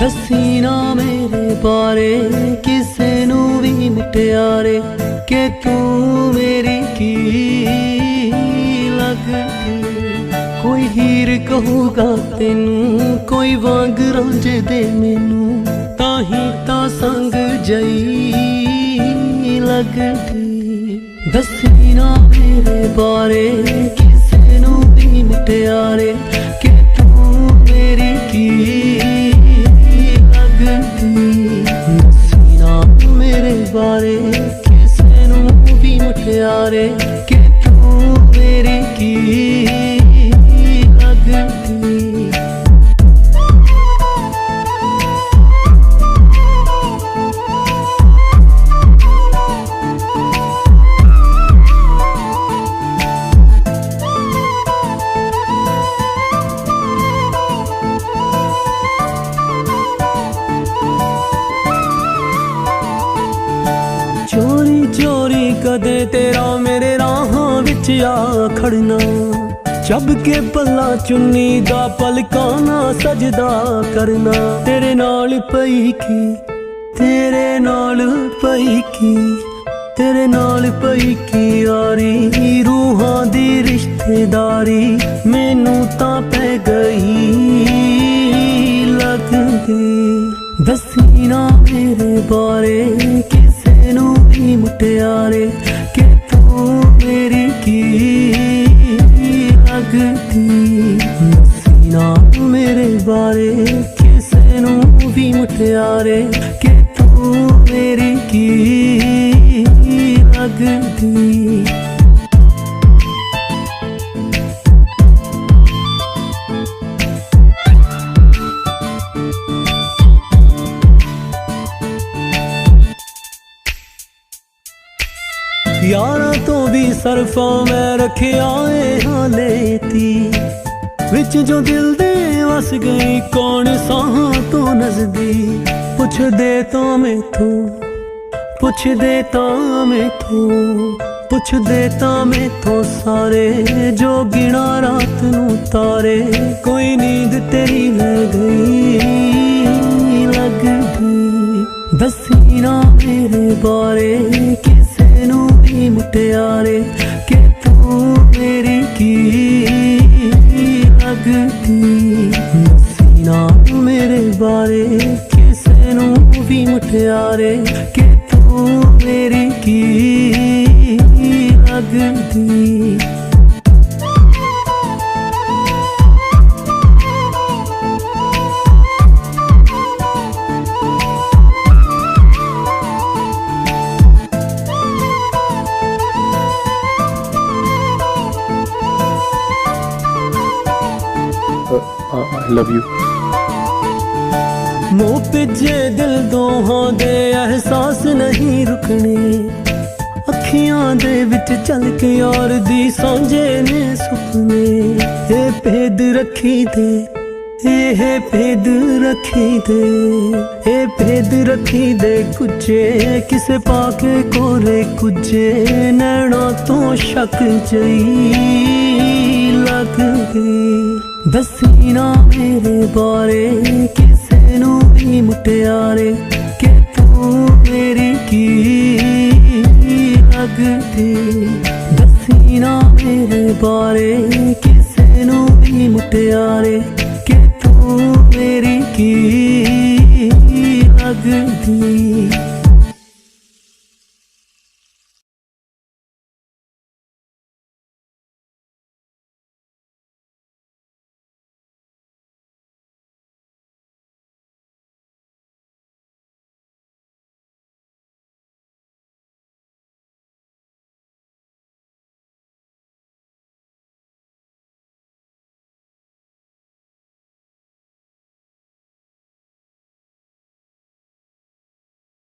दसी ना मेरे बारे किसे नू भी मुटियारे कि तू मेरी की लगदी। कोई हीर कहूगा तेनू, कोई वांग रांझे दे मैनू, ताही ता संग जई लगदी। दसी ना मेरे बारे किसे नू भी मुटियारे कि तू मेरी की लगदी। दसी ना मेरे बारे किसे नू भी मुटियारे कि तू मेरी की लगदी। चोरी चोरी कदे तेरा मेरे राहां विच आ खड़ना, चब के पल्ला चुन्नी दा पलकां ना सजदा करना। तेरे नाल पई की, तेरे नाल पई की, तेरे नाल पई की यारी, रूहां दी रिश्तेदारी मैनू तां पै गई लगदी। दसी ना मेरे बारे किसे नू भी मुटियारे कि तू मेरी की लगदी। दसी ना मेरे बारे किसे नू भी मुटियारे कि तू मेरी की लगदी। यारां तो भी सरफा मैं रखिया हालेती, विच जो दिल दे वस गई कौन साहां तो नजदी। पुछ दे तो मैथों, पुछ दे तो मैथों, पुछ दे तो मैथों सारे जो गिना रात नू तारे। कोई नींद तेरी ले गई लगदी। दसी ना मेरे बारे किसे नू भी मुटियारे कि तू मेरी की लगदी। दसी ना मेरे बारे किसे नू भी मुटियारे कि तू मेरी की लगदी। I love you. मोह पिजे दिल दोहां दे एहसास नहीं रुकने, अखियां दे विच चल के यार दी सांझे ने सुपने। ए भेद रखी दे, ए भेद रखी दे, ए भेद रखी दे कुजे किसे पाके कोरे कुजे। नैना तो शक जई लगदी। दसी ना मेरे बारे किसे नू भी मुटियारे कि तू मेरी की लगदी। दसी ना मेरे बारे किसे नू भी मुटियारे कि तू मेरी की लगदी।